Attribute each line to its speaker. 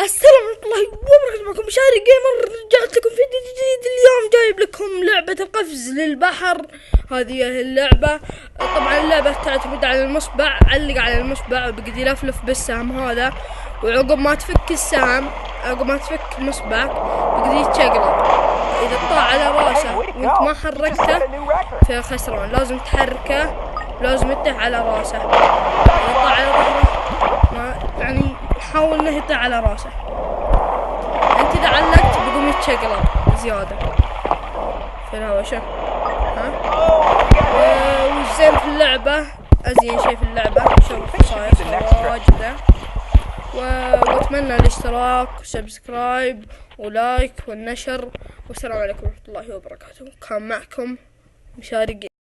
Speaker 1: السلام ورحمة الله وبركاته، معكم مشاري جيمر. رجعت لكم فيديو جديد. اليوم جايب لكم لعبة القفز للبحر. هذه هي اللعبة. طبعا اللعبة تعتمد على المصبع، علق على المصبع وبقدر يلفلف بالسهم هذا، وعقب ما تفك السهم، عقب ما تفك مصبعك بقدر يتشقلب. إذا طاع على راسه وانت ما حركته فخسران، لازم تحركه، لازم يطيح على راسه. إذا طاع على ظهره يعني حاول انه يطيح على راسه. انت اذا علقت بيقوم يتشقلب زيادة في الهواء. شوف والزين في اللعبة، ازين شيء في اللعبة شوف خصائص واجدة. واتمنى الاشتراك وسبسكرايب ولايك والنشر. والسلام عليكم ورحمة الله وبركاته. كان معكم مشاري.